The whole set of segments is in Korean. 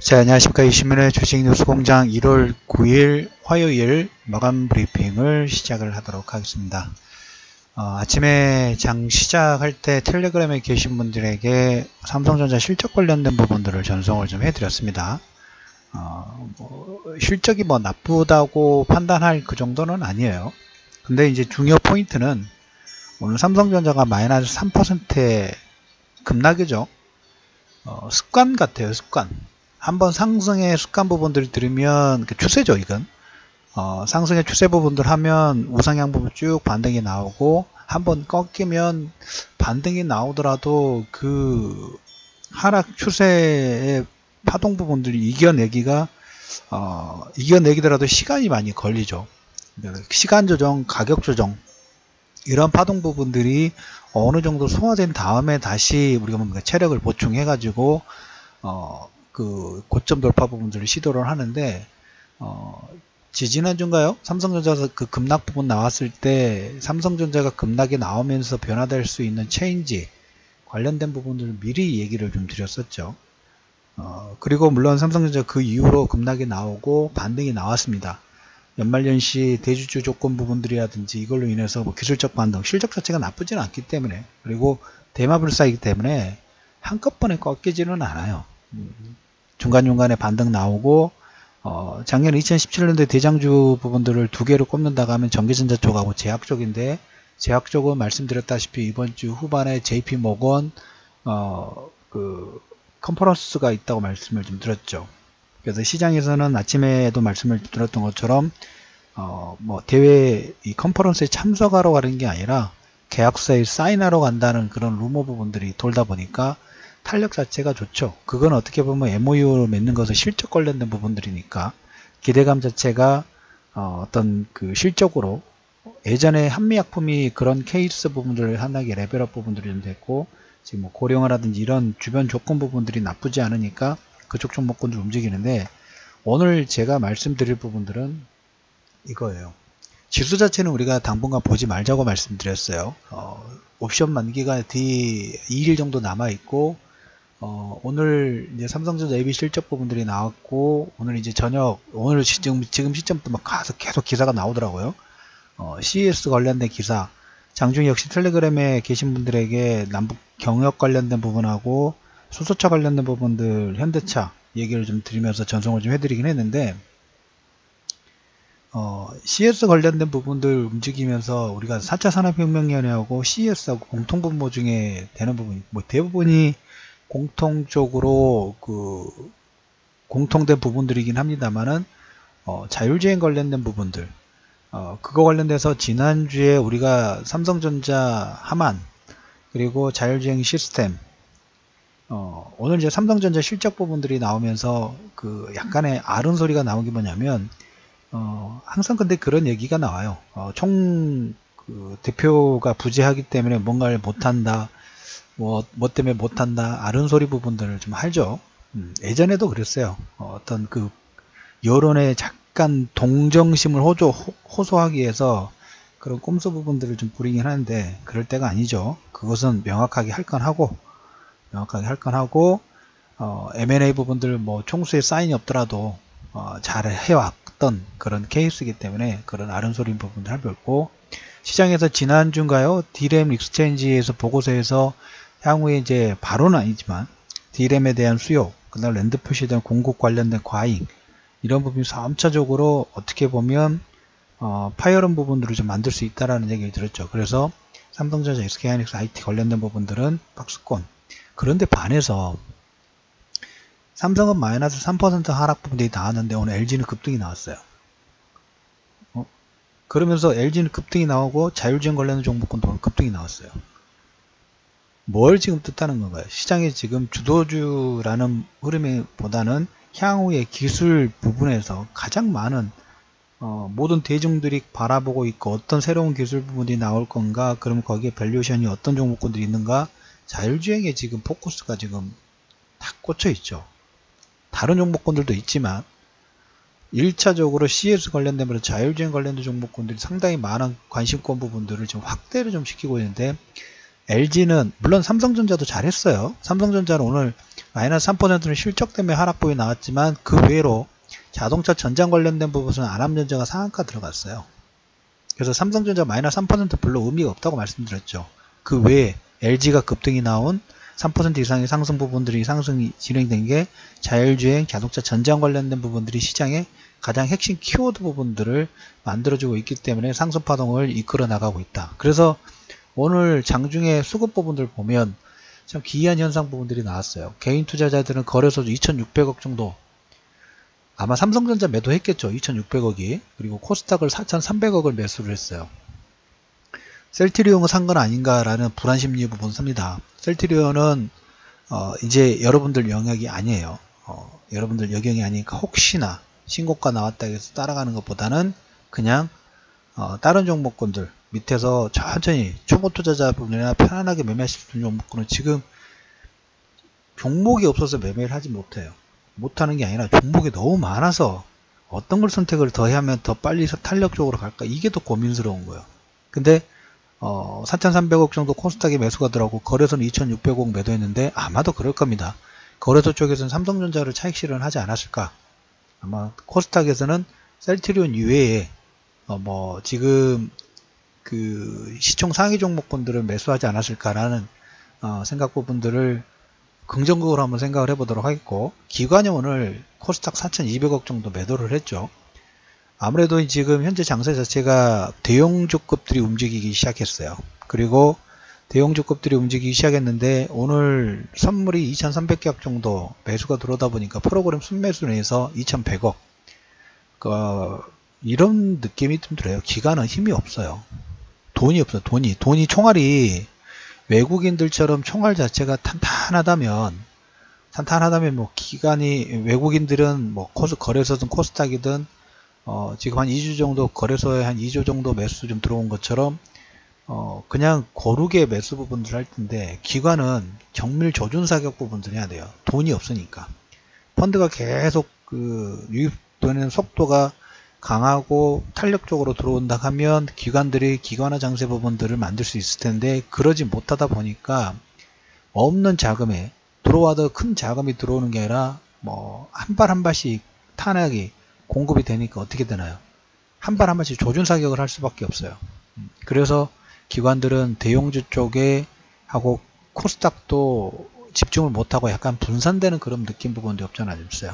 자, 안녕하십니까. 이시민의 주식뉴스공장 1월 9일 화요일 마감 브리핑을 시작을 하도록 하겠습니다. 아침에 장 시작할 때 텔레그램에 계신 분들에게 삼성전자 실적 관련된 부분들을 전송을 좀 해드렸습니다. 실적이 나쁘다고 판단할 그 정도는 아니에요. 근데 이제 중요 포인트는 오늘 삼성전자가 마이너스 3%의 급락이죠. 습관 같아요, 습관. 한번 상승의 습관 부분들을 들으면 추세죠, 이건. 상승의 추세 부분들 하면 우상향 부분 쭉 반등이 나오고, 한번 꺾이면 반등이 나오더라도 그 하락 추세의 파동 부분들을 이겨내기더라도 시간이 많이 걸리죠. 시간 조정, 가격 조정, 이런 파동 부분들이 어느 정도 소화된 다음에 다시 우리가 체력을 보충해 가지고 그 고점 돌파 부분들을 시도를 하는데, 지지난주인가요? 삼성전자에서 그 급락 부분 나왔을 때 삼성전자가 급락이 나오면서 변화될 수 있는 체인지 관련된 부분들을 미리 얘기를 좀 드렸었죠. 그리고 물론 삼성전자 그 이후로 급락이 나오고 반등이 나왔습니다. 연말연시 대주주 조건 부분들이라든지 이걸로 인해서 기술적 반등, 실적 자체가 나쁘지는 않기 때문에, 그리고 대마불사이기 때문에 한꺼번에 꺾이지는 않아요. 중간중간에 반등 나오고, 작년 2017년도에 대장주 부분들을 두 개로 꼽는다고 하면 전기전자 쪽하고 제약 쪽인데, 제약 쪽은 말씀드렸다시피 이번 주 후반에 JP모건 그 컨퍼런스가 있다고 말씀을 좀 드렸죠. 그래서 시장에서는 아침에도 말씀을 드렸던 것처럼 대회 이 컨퍼런스에 참석하러 가는 게 아니라 계약서에 사인하러 간다는 그런 루머 부분들이 돌다 보니까 탄력 자체가 좋죠. 그건 어떻게 보면 MOU를 맺는 것은 실적 관련된 부분들이니까 기대감 자체가 어떤 그 실적으로 예전에 한미약품이 그런 케이스 부분들을 하나의 레벨업 부분들이 좀 됐고, 지금 고령화라든지 이런 주변 조건 부분들이 나쁘지 않으니까 그쪽 종목군들 움직이는데, 오늘 제가 말씀드릴 부분들은 이거예요. 지수 자체는 우리가 당분간 보지 말자고 말씀드렸어요. 옵션 만기가 2일 정도 남아있고, 오늘 이제 삼성전자 AB 실적 부분들이 나왔고, 오늘 이제 오늘 지금 시점부터 가서 계속 기사가 나오더라고요. CES 관련된 기사, 장중에 역시 텔레그램에 계신 분들에게 남북 경협 관련된 부분하고 수소차 관련된 부분들, 현대차 얘기를 좀 드리면서 전송을 좀 해드리긴 했는데, CS 관련된 부분들 움직이면서 우리가 4차 산업혁명위원회하고 CES하고 공통분모 중에 되는 부분이 대부분이 공통적으로 공통된 부분들이긴 합니다만은, 자율주행 관련된 부분들, 그거 관련돼서 지난주에 우리가 삼성전자 하만, 그리고 자율주행 시스템, 오늘 이제 삼성전자 실적 부분들이 나오면서 그 약간의 아른 소리가 나온 게 뭐냐면, 항상 근데 그런 얘기가 나와요. 대표가 부재하기 때문에 뭔가를 못한다, 뭐 때문에 못한다, 아른 소리 부분들을 좀 하죠. 예전에도 그랬어요. 어떤 그 여론에 약간 동정심을 호소하기 위해서 그런 꼼수 부분들을 좀 부리긴 하는데, 그럴 때가 아니죠. 그것은 명확하게 할 건 하고, M&A 부분들 총수에 사인이 없더라도 잘 해왔던 그런 케이스이기 때문에 그런 아른소리 부분들 할 수 없고, 시장에서 지난주인가요? D램 익스체인지에서 보고서에서 향후에 이제 바로는 아니지만 D램에 대한 수요, 그다음 랜드 표시된 공급 관련된 과잉, 이런 부분이 3차적으로 어떻게 보면 파열한 부분들을 좀 만들 수 있다라는 얘기를 들었죠. 그래서 삼성전자, SK하이닉스, IT 관련된 부분들은 박스권. 그런데 반해서 삼성은 마이너스 3% 하락 부분이 나왔는데 오늘 LG는 급등이 나왔어요. 그러면서 LG는 급등이 나오고 자율주행 관련된 종목군도 급등이 나왔어요. 뭘 지금 뜻하는 건가요? 시장에 지금 주도주라는 흐름보다는 향후의 기술 부분에서 가장 많은 모든 대중들이 바라보고 있고, 어떤 새로운 기술 부분이 나올 건가, 그럼 거기에 밸류에이션이 어떤 종목군들이 있는가, 자율주행에 지금 포커스가 지금 다 꽂혀 있죠. 다른 종목군들도 있지만 1차적으로 CS 관련된 자율주행 관련된 종목군들이 상당히 많은 관심권 부분들을 좀 확대를 좀 시키고 있는데, LG는 물론 삼성전자도 잘했어요. 삼성전자는 오늘 마이너스 3%는 실적 때문에 하락폭이 나왔지만 그 외로 자동차 전장 관련된 부분은 안암전자가 상한가 들어갔어요. 그래서 삼성전자 마이너스 3% 별로 의미가 없다고 말씀드렸죠. 그 외에 LG가 급등이 나온 3% 이상의 상승 부분들이 상승이 진행된 게 자율주행, 자동차 전장 관련된 부분들이 시장의 가장 핵심 키워드 부분들을 만들어주고 있기 때문에 상승 파동을 이끌어 나가고 있다. 그래서 오늘 장중에 수급 부분들 보면 참 기이한 현상 부분들이 나왔어요. 개인 투자자들은 거래소도 2,600억 정도 아마 삼성전자 매도했겠죠. 2,600억이. 그리고 코스닥을 4,300억을 매수를 했어요. 셀트리온은 산 건 아닌가라는 불안심리 부분 삽니다. 셀트리온은 이제 여러분들 영역이 아니에요. 여러분들 영역이 아니니까 혹시나 신고가 나왔다 해서 따라가는 것보다는 그냥 다른 종목군들 밑에서 천천히 초보 투자자분이나 편안하게 매매하실 수 있는 종목군은 지금 종목이 없어서 매매를 하지 못해요. 못하는 게 아니라 종목이 너무 많아서 어떤 걸 선택을 더 하면 더 빨리 탄력적으로 갈까 이게 더 고민스러운 거예요. 근데 4,300억 정도 코스닥에 매수가 들어가고 거래소는 2,600억 매도했는데 아마도 그럴 겁니다. 거래소 쪽에서는 삼성전자를 차익 실현하지 않았을까. 아마 코스닥에서는 셀트리온 이외에 지금 그 시총 상위 종목군들을 매수하지 않았을까라는 생각 부분들을 긍정적으로 한번 생각을 해보도록 하겠고, 기관이 오늘 코스닥 4,200억 정도 매도를 했죠. 아무래도 지금 현재 장세 자체가 대형주급들이 움직이기 시작했어요. 그리고 대형주급들이 움직이기 시작했는데 오늘 선물이 2,300억 정도 매수가 들어오다 보니까 프로그램 순매수 내에서 2,100억 이런 느낌이 좀 들어요. 기관은 힘이 없어요. 돈이 없어요. 돈이 총알이 외국인들처럼 총알 자체가 탄탄하다면 뭐 기관이 외국인들은 뭐 거래소든 코스닥이든 지금 한 2주 정도 거래소에 한 2조 정도 매수 좀 들어온 것처럼 그냥 고르게 매수 부분들 할 텐데 기관은 정밀 조준 사격 부분들 해야 돼요. 돈이 없으니까. 펀드가 계속 유입되는 속도가 강하고 탄력적으로 들어온다 하면 기관들이 기관화 장세 부분들을 만들 수 있을 텐데 그러지 못하다 보니까 없는 자금에 들어와도 큰 자금이 들어오는 게 아니라 뭐 한 발 한 발씩 탄약이 공급이 되니까 어떻게 되나요? 한 발 한 발씩 조준 사격을 할 수밖에 없어요. 그래서 기관들은 대형주 쪽에 하고 코스닥도 집중을 못하고 약간 분산되는 그런 느낌 부분도 없잖아 있어요.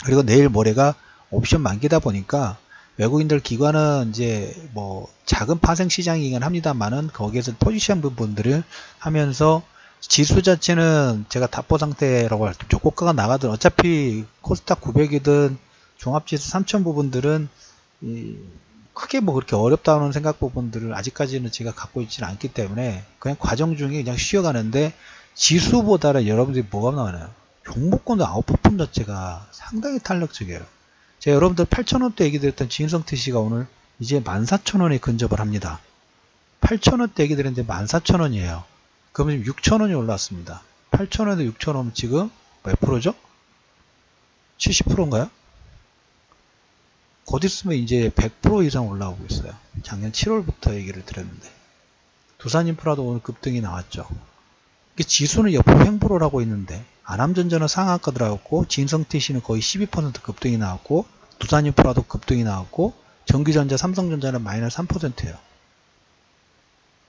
그리고 내일 모레가 옵션 만기다 보니까 외국인들 기관은 이제 뭐 작은 파생 시장이긴 합니다만은 거기에서 포지션 부분들을 하면서 지수 자체는 제가 답보 상태라고 할 때 고가가 나가든 어차피 코스닥 900이든 종합지수 3000 부분들은 크게 뭐 그렇게 어렵다는 생각 부분들을 아직까지는 제가 갖고 있지는 않기 때문에 그냥 과정 중에 그냥 쉬어가는데 지수보다는 여러분들이 뭐가 나와요? 종목권의 아웃퍼폼 자체가 상당히 탄력적이에요. 제가 여러분들 8,000원대 얘기 드렸던 진성TC가 오늘 이제 14,000원에 근접을 합니다. 8,000원대 얘기 드렸는데 14,000원이에요. 그러면 지금 6,000원이 올랐습니다. 8,000원에서 6,000원 지금 몇 프로죠? 70%인가요? 곧 있으면 이제 100% 이상 올라오고 있어요. 작년 7월부터 얘기를 드렸는데. 두산인프라도 오늘 급등이 나왔죠. 지수는 옆으로 횡보를 하고 있는데 안암전자는 상한가 들어갔고 진성TC는 거의 12% 급등이 나왔고 두산인프라도 급등이 나왔고 전기전자, 삼성전자는 마이너스 3%예요.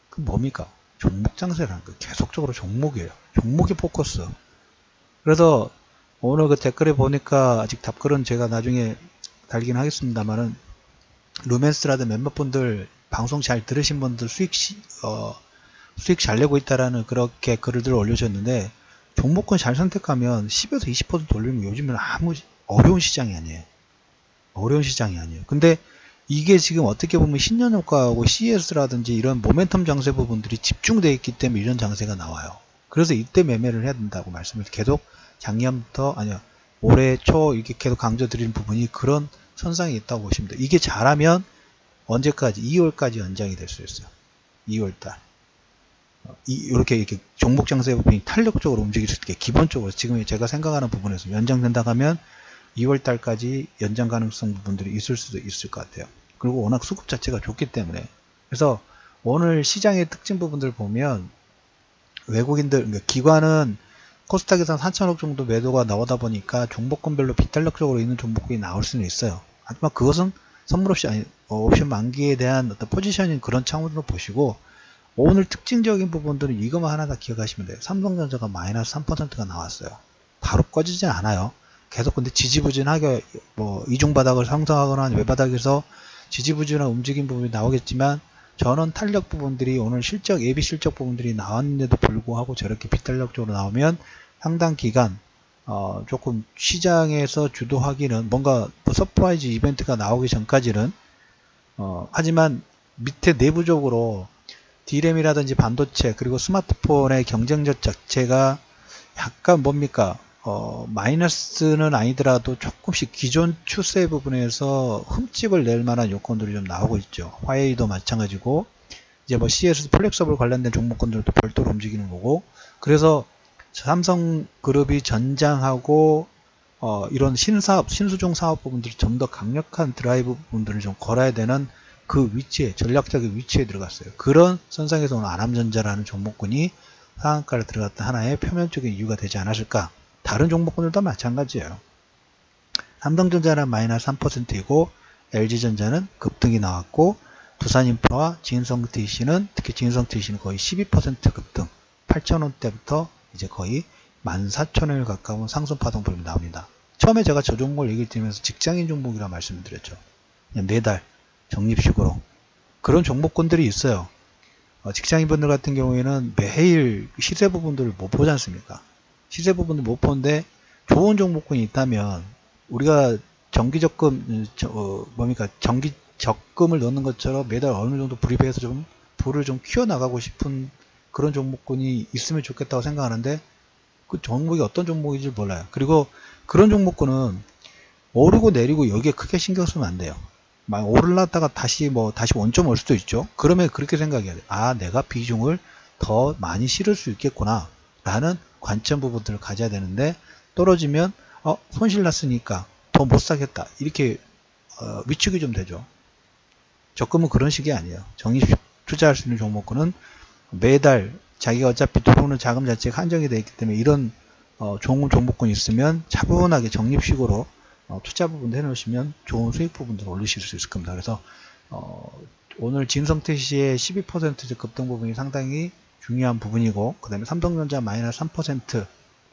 그 뭡니까? 종목 장세라는 거 계속적으로 종목이에요. 종목이 포커스. 그래서 오늘 그 댓글에 보니까 아직 답글은 제가 나중에 달긴 하겠습니다만은 루멘스라든 몇몇 분들 방송 잘 들으신 분들 수익 잘 내고 있다라는 그렇게 글을 올려주셨는데 종목권 잘 선택하면 10에서 20% 돌리면 요즘은 아무 어려운 시장이 아니에요. 어려운 시장이 아니에요. 근데 이게 지금 어떻게 보면 신년효과하고 CS라든지 이런 모멘텀 장세 부분들이 집중되어 있기 때문에 이런 장세가 나와요. 그래서 이때 매매를 해야 된다고 말씀을 계속 작년부터 올해 초 이렇게 계속 강조드리는 부분이 그런 선상에 있다고 보시면 돼요. 이게 잘하면 언제까지? 2월까지 연장이 될 수 있어요. 2월달. 이렇게 종목 장세 부분이 탄력적으로 움직일 수 있게 기본적으로 지금 제가 생각하는 부분에서 연장된다 하면 2월달까지 연장 가능성 부분들이 있을 수도 있을 것 같아요. 그리고 워낙 수급 자체가 좋기 때문에. 그래서 오늘 시장의 특징 부분들 보면 외국인들, 그러니까 기관은 코스닥에서 4천억 정도 매도가 나오다 보니까 종목군별로 비탄력적으로 있는 종목군이 나올 수는 있어요. 하지만 그것은 선물 옵션, 아니, 옵션 만기에 대한 어떤 포지셔닝 그런 차원으로 보시고, 오늘 특징적인 부분들은 이것만 하나 다 기억하시면 돼요. 삼성전자가 마이너스 3%가 나왔어요. 바로 꺼지진 않아요. 계속 근데 지지부진하게 뭐 이중바닥을 상승하거나 외바닥에서 지지부진한 움직임 부분이 나오겠지만, 저는 탄력 부분들이 오늘 실적, 예비 실적 부분들이 나왔는데도 불구하고 저렇게 비탄력적으로 나오면 상당 기간 조금 시장에서 주도하기는 뭔가 뭐 서프라이즈 이벤트가 나오기 전까지는 하지만 밑에 내부적으로 D램이라든지 반도체 그리고 스마트폰의 경쟁력 자체가 약간 뭡니까 마이너스는 아니더라도 조금씩 기존 추세 부분에서 흠집을 낼 만한 요건들이 좀 나오고 있죠. 화웨이도 마찬가지고 이제 뭐 CS 플렉서블 관련된 종목군들도 별도로 움직이는 거고, 그래서 삼성그룹이 전장하고 이런 신사업, 신수종 사업 부분들이 좀 더 강력한 드라이브 부분들을 좀 걸어야 되는 그 위치에, 전략적인 위치에 들어갔어요. 그런 선상에서 오늘 아남전자라는 종목군이 상한가를 들어갔던 하나의 표면적인 이유가 되지 않았을까. 다른 종목군들도 마찬가지예요. 삼성전자는 마이너스 3%이고 LG전자는 급등이 나왔고, 두산인프라와 진성TC는, 특히 진성TC는 거의 12% 급등, 8,000원대부터 이제 거의 14,000원에 가까운 상승파동 볼륨이 나옵니다. 처음에 제가 저 종목을 얘기 드리면서 직장인 종목이라고 말씀을 드렸죠. 그냥 매달 적립식으로 그런 종목군들이 있어요. 직장인분들 같은 경우에는 매일 시세 부분들을 못 보지 않습니까? 시세 부분을 못 보는데 좋은 종목군이 있다면 우리가 정기적금 정기 적금을 넣는 것처럼 매달 어느 정도 불입해서 좀 부를 좀 키워나가고 싶은 그런 종목군이 있으면 좋겠다고 생각하는데 그 종목이 어떤 종목인지 몰라요. 그리고 그런 종목군은 오르고 내리고 여기에 크게 신경 쓰면 안 돼요. 막 오르렀다가 다시 원점 올 수도 있죠. 그러면 그렇게 생각해야 돼요. 아, 내가 비중을 더 많이 실을 수 있겠구나 라는 관점 부분들을 가져야 되는데, 떨어지면 손실 났으니까 더 못 사겠다 이렇게 위축이 좀 되죠. 적금은 그런 식이 아니에요. 적립 투자할 수 있는 종목군은 매달 자기가 어차피 들어오는 자금 자체가 한정이 되어 있기 때문에 이런 좋은 종목군이 있으면 차분하게 적립식으로 투자 부분 해놓으시면 좋은 수익 부분들을 올리실 수 있을 겁니다. 그래서 오늘 진성TC의 12% 급등 부분이 상당히 중요한 부분이고, 그 다음에 삼성전자 마이너스 3%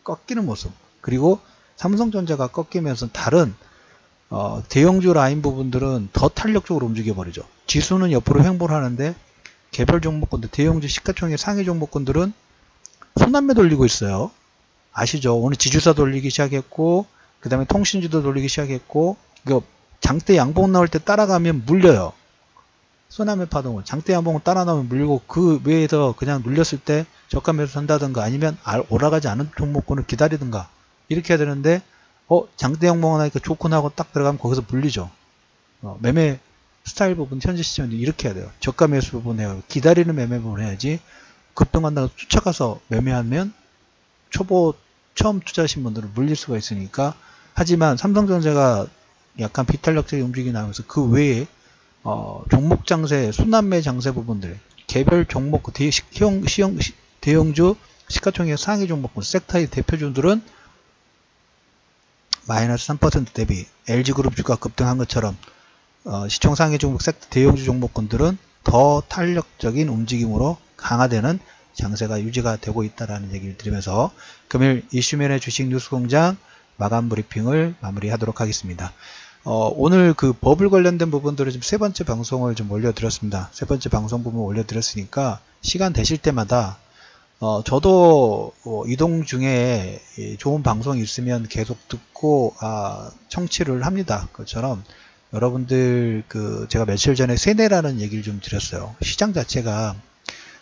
꺾이는 모습, 그리고 삼성전자가 꺾이면서 다른 대형주 라인 부분들은 더 탄력적으로 움직여 버리죠. 지수는 옆으로 횡보를 하는데 개별 종목군들, 대형주 시가총액 상위 종목군들은 순환매 돌리고 있어요. 아시죠? 오늘 지주사 돌리기 시작했고, 그 다음에 통신주도 돌리기 시작했고, 이거 장대 양봉 나올 때 따라가면 물려요. 순환매 파동을 장대 양봉을 따라 나오면 물리고, 그 외에서 그냥 눌렸을 때 저가매수 산다든가 아니면 올라가지 않은 종목군을 기다리든가 이렇게 해야 되는데, 장대 양봉 나니까 좋구나 하고 딱 들어가면 거기서 물리죠. 매매 스타일 부분 현재 시점인데 이렇게 해야 돼요. 저가 매수 부분 해요. 기다리는 매매 부분 해야지. 급등한다고 쫓아가서 매매하면 처음 투자하신 분들은 물릴 수가 있으니까. 하지만 삼성전자가 약간 비탄력적인 움직임이 나오면서 그 외에 종목 장세, 순환매 장세 부분들, 개별 종목, 대형주, 시가총액 상위 종목군, 섹터의 대표주들은 마이너스 3% 대비 LG그룹 주가 급등한 것처럼 시총 상위 종목 섹터 대형주 종목군들은 더 탄력적인 움직임으로 강화되는 장세가 유지가 되고 있다는 얘기를 드리면서 금일 이슈면의 주식 뉴스공장 마감 브리핑을 마무리하도록 하겠습니다. 오늘 그 버블 관련된 부분들을 지금 세 번째 방송을 좀 올려드렸습니다. 세 번째 방송 부분 올려드렸으니까 시간 되실 때마다 저도 이동 중에 좋은 방송이 있으면 계속 듣고 청취를 합니다. 그것처럼 여러분들 제가 며칠 전에 세뇌라는 얘기를 좀 드렸어요. 시장 자체가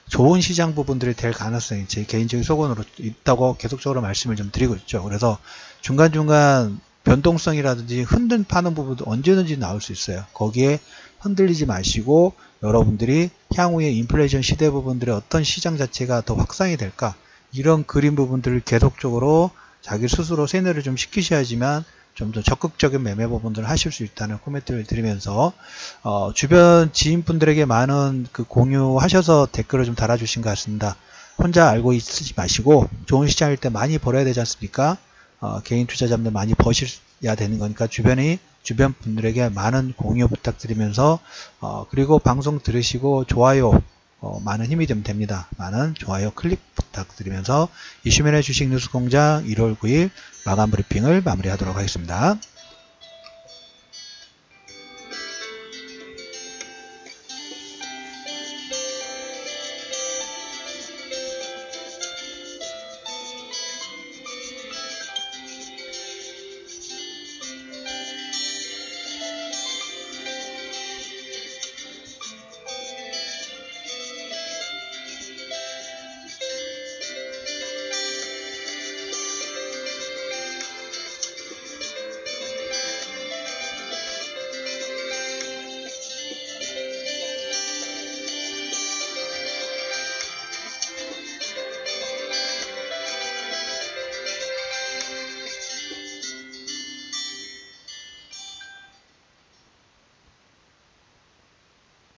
좋은 시장 부분들이 될 가능성이 제 개인적인 소견으로 있다고 계속적으로 말씀을 좀 드리고 있죠. 그래서 중간중간 변동성이라든지 흔들파는 부분도 언제든지 나올 수 있어요. 거기에 흔들리지 마시고 여러분들이 향후에 인플레이션 시대 부분들의 어떤 시장 자체가 더 확산이 될까, 이런 그림 부분들을 계속적으로 자기 스스로 세뇌를 좀 시키셔야지만 좀 더 적극적인 매매 부분들을 하실 수 있다는 코멘트를 드리면서 주변 지인분들에게 많은 공유하셔서 댓글을 좀 달아주신 것 같습니다. 혼자 알고 있지 마시고 좋은 시장일 때 많이 벌어야 되지 않습니까? 개인 투자자분들 많이 버셔야 되는 거니까 주변 분들에게 많은 공유 부탁드리면서 그리고 방송 들으시고 좋아요 많은 힘이 좀 됩니다. 많은 좋아요 클릭 부탁드리면서 이슈맨의 주식 뉴스 공장 1월 9일 마감 브리핑을 마무리하도록 하겠습니다.